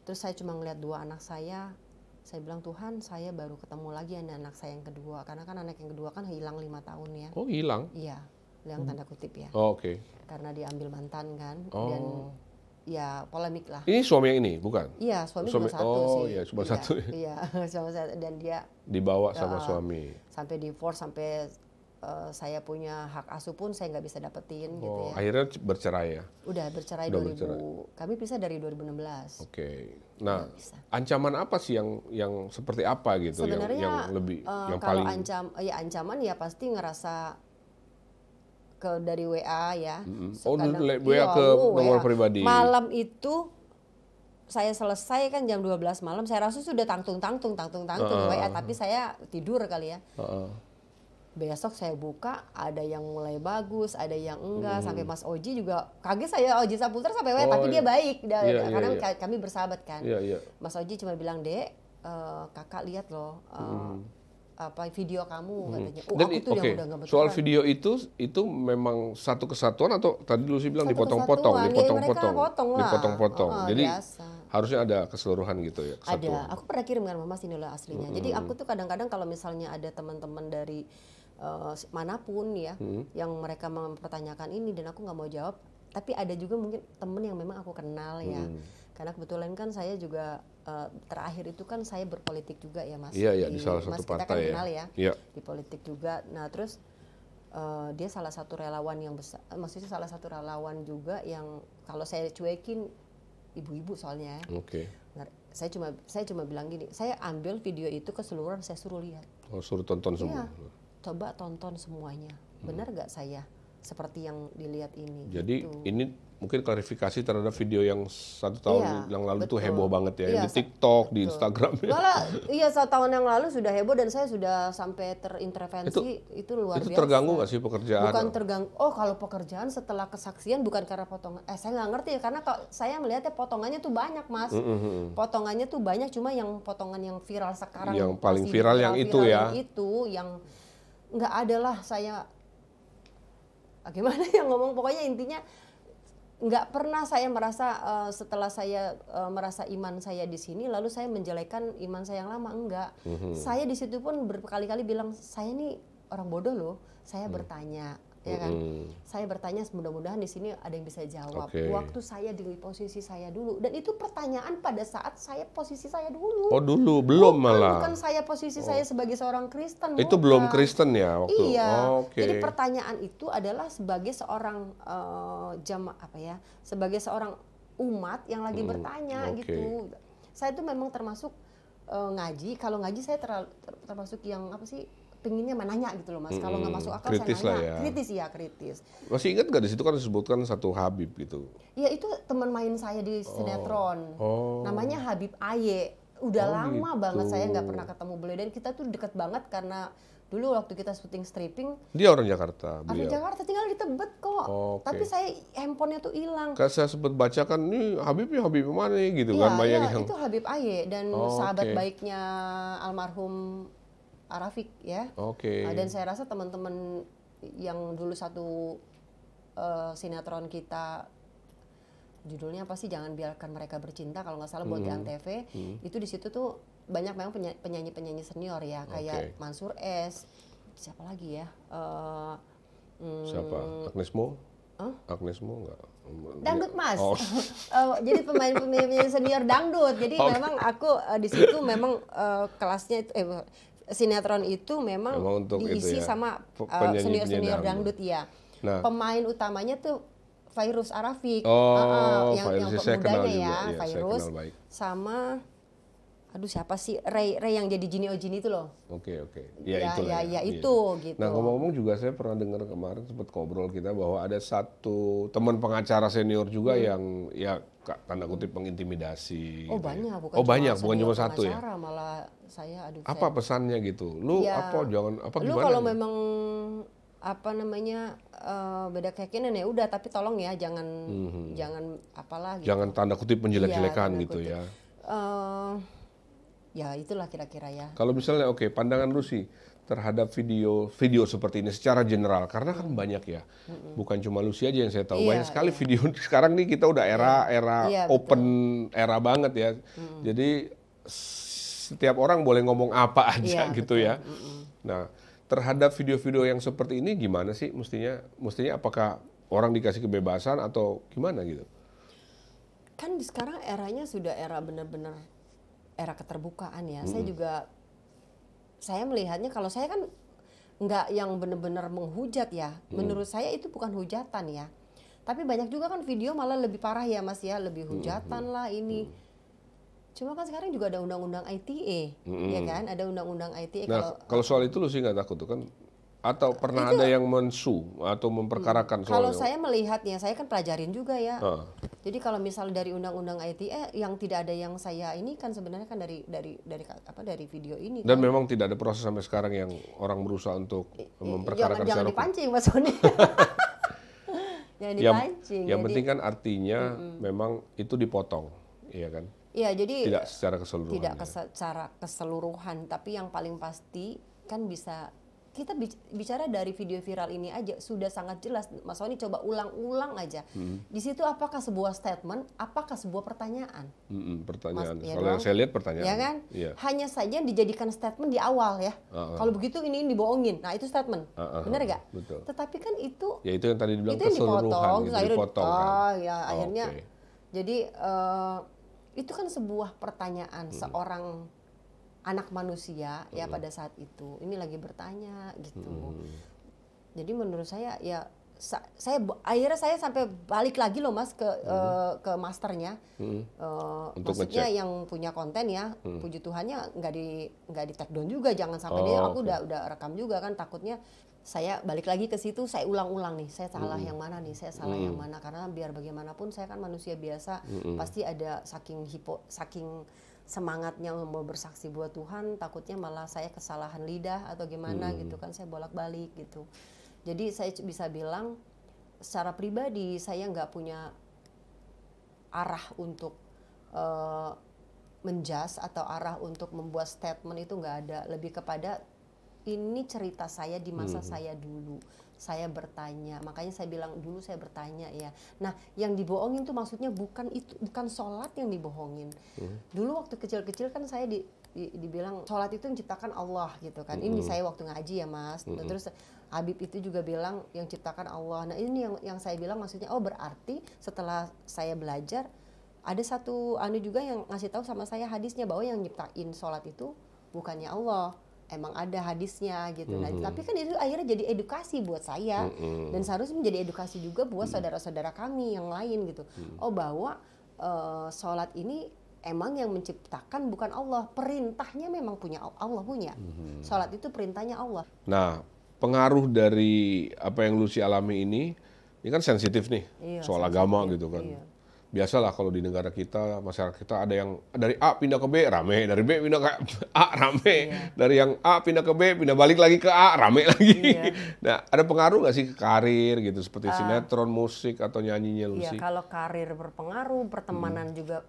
Terus saya cuma ngeliat 2 anak saya bilang Tuhan, saya baru ketemu lagi anak saya yang kedua karena kan anak yang kedua kan hilang 5 tahun ya. Oh, hilang? Iya, hilang tanda kutip ya. Oh, oke. Karena diambil mantan kan dan ya polemik lah. Ini suami yang ini, bukan? Iya, suami cuma satu sih. Oh iya, cuma satu. Iya, cuma satu dan dia dibawa sama suami. Sampai divorce, sampai saya punya hak asuh pun saya nggak bisa dapetin gitu ya. Akhirnya bercerai ya? Udah bercerai 2000. Kami pisah dari 2016. Oke. Nah, ancaman apa sih yang seperti apa gitu sebenarnya, yang lebih yang kalau paling ancaman ya pasti ngerasa dari WA ya. WA ke nomor pribadi. Malam itu saya selesai kan jam 12 malam, saya rasa sudah tangtung WA, tapi saya tidur kali ya. Besok saya buka, ada yang mulai bagus, ada yang enggak, sampai Mas Oji juga kaget saya, Oji Saputra sampai WA, tapi dia baik, karena kami bersahabat kan. Mas Oji cuma bilang, Dek, kakak lihat loh, video kamu katanya. Aku tuh yang udah nggak betulan. Soal video itu memang satu kesatuan atau tadi lu sih bilang dipotong-potong. Jadi biasa. Harusnya ada keseluruhan gitu ya. Kesatuan. Ada. Aku pernah kirim kan Mas ini loh aslinya. Jadi aku tuh kadang-kadang kalau misalnya ada teman-teman dari manapun ya, yang mereka mempertanyakan ini dan aku nggak mau jawab. Tapi ada juga mungkin temen yang memang aku kenal ya. Karena kebetulan kan saya juga terakhir itu kan saya berpolitik juga ya Mas. Iya, di salah satu partai. Kita kan kenal ya, di politik juga. Nah terus dia salah satu relawan yang besar, maksudnya salah satu relawan juga yang kalau saya cuekin ibu-ibu soalnya. Oke. Nah, saya cuma bilang gini, saya ambil video itu keseluruhan, saya suruh lihat. Oh, suruh tonton semua. Coba tonton semuanya. Benar nggak saya seperti yang dilihat ini? Jadi gitu. ini mungkin klarifikasi terhadap video yang 1 tahun yang lalu tuh heboh banget ya, di TikTok, di Instagram. Malah 1 tahun yang lalu sudah heboh dan saya sudah sampai terintervensi, itu luar biasa. Itu terganggu nggak sih pekerjaan? Bukan terganggu. Oh, kalau pekerjaan setelah kesaksian bukan karena potongan. Saya nggak ngerti ya, karena saya melihatnya potongannya tuh banyak Mas. Potongannya tuh banyak, cuma yang potongan yang viral sekarang. Yang paling viral yang itu ya. Yang nggak ada lah saya. Gimana yang ngomong, pokoknya intinya nggak pernah saya merasa setelah saya merasa iman saya di sini lalu saya menjelekkan iman saya yang lama, enggak. Saya di situ pun berkali-kali bilang saya nih orang bodoh loh, saya bertanya ya kan. Saya bertanya, mudah-mudahan di sini ada yang bisa jawab. Waktu saya di posisi saya dulu, dan itu pertanyaan pada saat saya posisi saya dulu. Oh dulu, belum malah. Bukan saya posisi saya sebagai seorang Kristen. Itu bukan. Belum Kristen ya waktu. Iya. Jadi pertanyaan itu adalah sebagai seorang sebagai seorang umat yang lagi bertanya gitu. Saya tuh memang termasuk ngaji. Kalau ngaji saya termasuk yang pengennya menanya gitu loh Mas. Kalau nggak masuk akal kritis saya nanya. Ya. Kritis. Masih ingat nggak di situ kan disebutkan satu Habib gitu? Iya, itu teman main saya di sinetron. Namanya Habib Aye. Udah lama banget saya nggak pernah ketemu beliau, dan kita tuh deket banget karena dulu waktu kita syuting stripping. Dia orang Jakarta. Orang Jakarta, tinggal di Tebet kok. Tapi saya handphonenya tuh hilang. Kayak saya sempat baca kan, nih Habib mana nih gitu kan. Iya, itu Habib Aye dan sahabat baiknya almarhum Arafik ya. Dan saya rasa teman-teman yang dulu satu sinetron kita, judulnya apa sih, Jangan Biarkan Mereka Bercinta kalau nggak salah, buat di Antv. Itu di situ tuh banyak memang penyanyi-penyanyi senior ya, kayak Mansur S, siapa lagi ya? Siapa? Agnes Mo? Agnes Mo nggak? Dangdut Mas. Jadi pemain senior dangdut. Jadi memang aku di situ memang kelasnya itu sinetron itu memang untuk diisi itu ya, sama senior-senior dangdut ya. Nah, pemain utamanya tuh Fairuz Arafik, yang pemudanya ya, Fairuz sama siapa sih Ray yang jadi Jini Ojini itu loh. Oke. Ya itu gitu. Nah, ngomong-ngomong juga saya pernah dengar kemarin sempat ngobrol kita bahwa ada satu teman pengacara senior juga yang ya tanda kutip mengintimidasi. Oh, gitu banyak, bukan cuma satu ya. Malah saya apa pesannya gitu? Lu gimana? Lu kalau memang beda keyakinan ya udah, tapi tolong ya jangan apalah gitu. Jangan tanda kutip menjelek-jelekan gitu ya. Ya itulah kira-kira ya. Kalau misalnya pandangan lu sih terhadap video seperti ini secara general, karena kan banyak ya, bukan cuma Lucy aja yang saya tahu, banyak sekali video sekarang nih, kita udah era open era banget ya. Jadi setiap orang boleh ngomong apa aja gitu ya. Nah, terhadap video-video yang seperti ini gimana sih mestinya apakah orang dikasih kebebasan atau gimana gitu? Kan sekarang eranya sudah era benar-benar era keterbukaan ya. Saya melihatnya, kalau saya kan nggak yang benar-benar menghujat ya. Menurut saya itu bukan hujatan ya. Tapi banyak juga kan video malah lebih parah ya Mas ya, lebih hujatan lah ini. Cuma kan sekarang juga ada undang-undang ITE, ya kan? Ada undang-undang ITE. Nah, kalau soal itu lu sih nggak takut tuh kan? Atau pernah ada yang mensu atau memperkarakan soalnya? Kalau saya melihatnya, saya kan pelajarin juga ya. Jadi kalau misal dari undang-undang ITE yang tidak ada yang saya ini kan sebenarnya kan dari video ini. Dan memang tidak ada proses sampai sekarang yang orang berusaha untuk memperkarakan secara jangan dipancing Mas Sony. Jangan dipancing. Yang penting kan artinya memang itu dipotong, iya kan? Iya, jadi tidak secara keseluruhan. Tidak secara keseluruhan, tapi yang paling pasti kan bisa. Kita bicara dari video viral ini aja sudah sangat jelas, Mas Sony, coba ulang-ulang aja. Di situ apakah sebuah statement, apakah sebuah pertanyaan? Pertanyaan. Kalau yang saya lihat pertanyaan. Ya kan? Iya. Hanya saja dijadikan statement di awal ya. Kalau begitu ini dibohongin. Nah, itu statement. Benar gak? Betul. Tetapi kan itu. Ya itu yang tadi dibilang keseluruhan. Dipotong. Akhirnya. Jadi itu kan sebuah pertanyaan seorang anak manusia ya pada saat itu ini lagi bertanya gitu. Jadi menurut saya ya akhirnya saya sampai balik lagi loh Mas ke masternya, maksudnya yang punya konten ya, puji Tuhannya nggak di take down juga, jangan sampai aku udah rekam juga kan, takutnya saya balik lagi ke situ, saya ulang-ulang nih, saya salah yang mana nih, saya salah yang mana, karena biar bagaimanapun saya kan manusia biasa, pasti ada saking semangatnya mau bersaksi buat Tuhan, takutnya malah saya kesalahan lidah atau gimana gitu kan, saya bolak-balik gitu. Jadi saya bisa bilang secara pribadi saya nggak punya arah untuk menjudge atau arah untuk membuat statement, itu nggak ada. Lebih kepada ini cerita saya di masa saya dulu. Saya bertanya, makanya saya bilang dulu saya bertanya ya. Nah, yang dibohongin tuh maksudnya bukan sholat yang dibohongin. Dulu waktu kecil-kecil kan saya dibilang sholat itu yang ciptakan Allah gitu kan. Ini saya waktu ngaji ya Mas. Terus Habib itu juga bilang yang ciptakan Allah. Nah ini yang saya bilang maksudnya, berarti setelah saya belajar ada satu juga yang ngasih tahu sama saya hadisnya bahwa yang nyiptain sholat itu bukannya Allah. Emang ada hadisnya gitu. Nah, tapi kan itu akhirnya jadi edukasi buat saya dan seharusnya menjadi edukasi juga buat saudara-saudara kami yang lain gitu. Bahwa sholat ini emang yang menciptakan bukan Allah. Perintahnya memang punya Allah punya. Sholat itu perintahnya Allah. Nah, pengaruh dari apa yang Lucy alami ini kan sensitif nih, soal agama gitu kan. Iya. Biasalah kalau di negara kita, masyarakat kita ada yang dari A pindah ke B rame, dari B pindah ke A rame, dari yang A pindah ke B pindah balik lagi ke A rame lagi. Nah, ada pengaruh nggak sih ke karir gitu, seperti sinetron, musik atau nyanyinya Lucy? Iya, kalau karir berpengaruh, pertemanan juga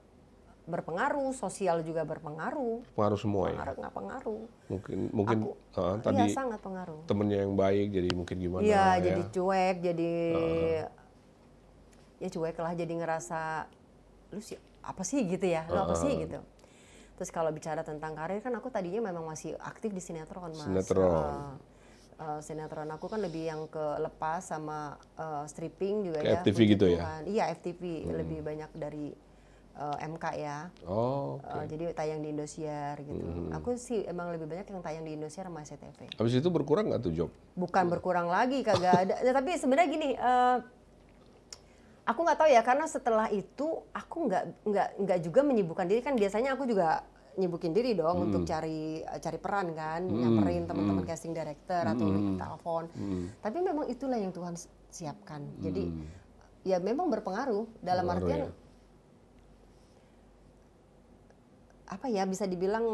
berpengaruh, sosial juga berpengaruh. Pengaruh semua ya? Nggak pengaruh. Mungkin tadi sangat pengaruh. Temennya yang baik jadi mungkin gimana? Iya, jadi cuek, jadi ya cuek lah, jadi ngerasa lu sih apa sih gitu ya, lu apa sih gitu. Terus kalau bicara tentang karir kan aku tadinya memang masih aktif di sinetron Mas. Sinetron aku kan lebih yang ke lepas sama stripping juga ya. FTV gitu ya? Iya FTV lebih banyak dari MK ya. Jadi tayang di Indosiar gitu. Aku sih emang lebih banyak yang tayang di Indosiar sama SCTV. Habis itu berkurang nggak tuh job? Bukan berkurang lagi, kagak ada. Tapi sebenarnya gini, aku nggak tahu ya, karena setelah itu aku nggak juga menyibukkan diri, kan biasanya aku juga nyibukin diri dong untuk cari peran kan, nyamperin teman-teman casting director atau telepon. Tapi memang itulah yang Tuhan siapkan. Jadi ya memang berpengaruh dalam artian apa ya, bisa dibilang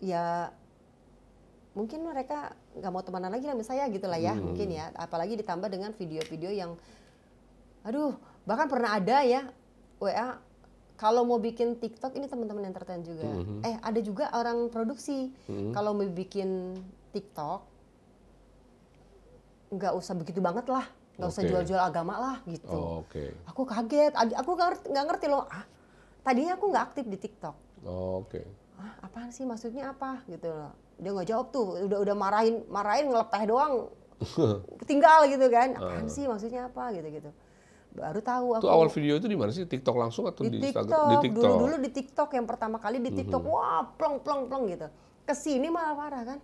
ya mungkin mereka nggak mau temenan lagi sama saya gitu lah ya, mungkin ya. Apalagi ditambah dengan video-video yang aduh, bahkan pernah ada ya WA kalau mau bikin TikTok, ini teman-teman entertain juga. Ada juga orang produksi kalau mau bikin TikTok nggak usah begitu banget lah, nggak usah jual-jual agama lah gitu. Aku kaget, aku nggak ngerti loh. Tadinya aku nggak aktif di TikTok. Apaan sih, maksudnya apa gitu loh. Dia nggak jawab tuh, udah marahin ngelepeh doang, tinggal gitu kan. Apaan sih, maksudnya apa gitu. Baru tahu aku. Itu awal video itu di mana sih? TikTok langsung atau di Instagram? Di TikTok. Dulu di TikTok yang pertama kali di TikTok, wah plong gitu. Kesini malah parah kan.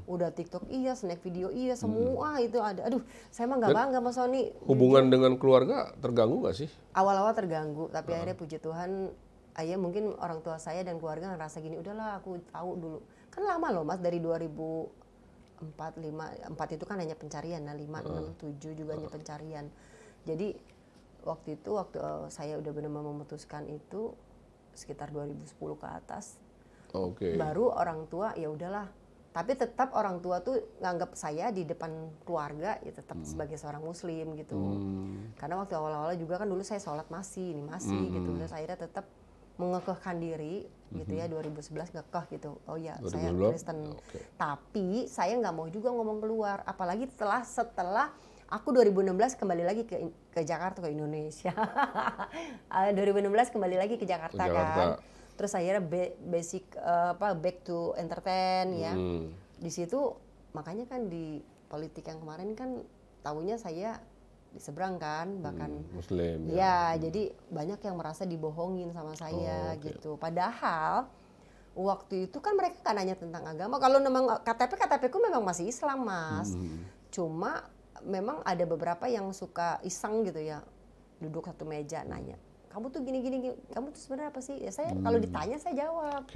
Udah TikTok iya, snack video iya, semua itu ada. Aduh, saya mah nggak bangga Mas Sony. Hubungan dengan keluarga terganggu nggak sih? Awal-awal terganggu, tapi akhirnya puji Tuhan, mungkin orang tua saya dan keluarga ngerasa gini, udahlah aku tahu dulu. Kan lama loh Mas, dari 2004, 4 itu kan hanya pencarian, 5, 6, 7 juga hanya pencarian. Jadi waktu saya udah benar-benar memutuskan itu sekitar 2010 ke atas. Baru orang tua ya udahlah. Tapi tetap orang tua tuh nganggap saya di depan keluarga ya tetap sebagai seorang muslim gitu. Karena waktu awal-awal juga kan dulu saya sholat masih gitu. Terus akhirnya tetap mengekehkan diri gitu ya, 2011 ngekeh gitu. Oh ya, 2011, saya Kristen. Tapi saya nggak mau juga ngomong keluar, apalagi setelah aku 2016 kembali lagi ke Jakarta, ke Indonesia. 2016 kembali lagi ke Jakarta. Kan. Terus akhirnya back to entertain ya. Di situ makanya kan di politik yang kemarin kan tahunya saya di seberang kan, bahkan Muslim ya. Jadi banyak yang merasa dibohongin sama saya gitu. Padahal waktu itu kan mereka kan nanya tentang agama. Kalau memang KTP ku memang masih Islam Mas. Cuma memang ada beberapa yang suka iseng gitu ya, duduk satu meja nanya, kamu tuh gini, kamu tuh sebenarnya apa sih? Ya saya kalau ditanya saya jawab.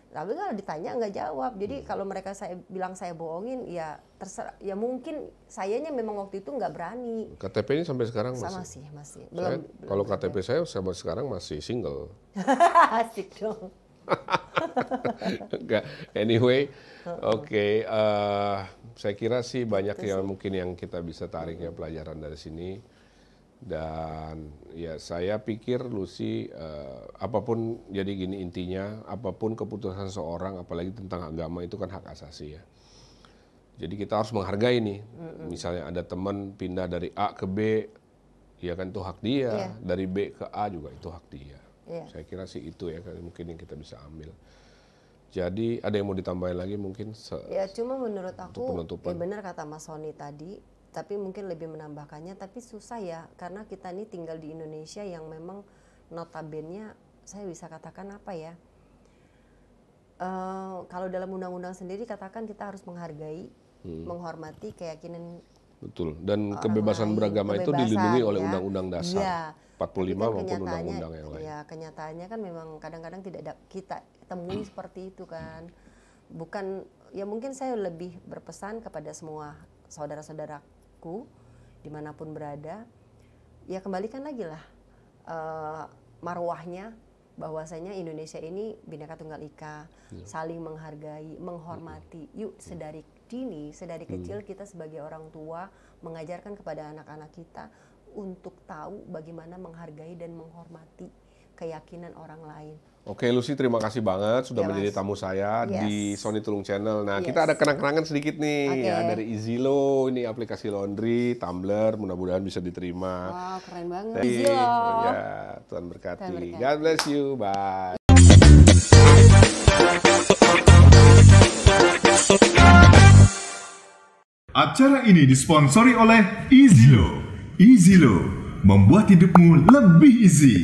Tapi kalau ditanya nggak jawab. Jadi kalau mereka saya bilang saya bohongin, ya terserah. Ya mungkin sayanya memang waktu itu nggak berani. KTP ini sampai sekarang masih. Belum. Kalau KTP saya sampai sekarang masih single. Asik dong. Anyway, saya kira sih banyak yang mungkin yang kita bisa tarik ya pelajaran dari sini. Dan ya saya pikir Lucy, apapun jadi gini intinya, apapun keputusan seorang apalagi tentang agama itu kan hak asasi ya. Jadi kita harus menghargai nih. Misalnya ada teman pindah dari A ke B, ya kan itu hak dia. Dari B ke A juga itu hak dia. Saya kira sih itu ya mungkin yang kita bisa ambil. Jadi ada yang mau ditambahin lagi mungkin? Ya cuma menurut aku ya benar kata Mas Sony tadi. Tapi mungkin lebih menambahkannya, tapi susah ya karena kita ini tinggal di Indonesia yang memang notabene saya bisa katakan apa ya, kalau dalam undang-undang sendiri katakan kita harus menghargai, menghormati keyakinan. Betul, dan kebebasan beragama itu dilindungi oleh Undang-Undang Dasar 45 maupun undang-undang yang lain. Ya, kenyataannya kan memang kadang-kadang tidak kita temui seperti itu kan. Bukan, ya mungkin saya lebih berpesan kepada semua saudara-saudaraku dimanapun berada, ya kembalikan lagi lah marwahnya, bahwasanya Indonesia ini Bhinneka Tunggal Ika, saling menghargai, menghormati. Yuk sedari dini, sedari kecil kita sebagai orang tua mengajarkan kepada anak-anak kita untuk tahu bagaimana menghargai dan menghormati keyakinan orang lain. Oke Lucy, terima kasih banget sudah menjadi tamu saya di Sony Tulung Channel. Nah kita ada kenang-kenangan sedikit nih ya, dari Easylo, ini aplikasi laundry, tumbler, mudah-mudahan bisa diterima. Wow, keren banget. Easylo. Ya, Tuhan berkati. God bless you, bye. Acara ini disponsori oleh Easylo. Easylo, membuat hidupmu lebih easy.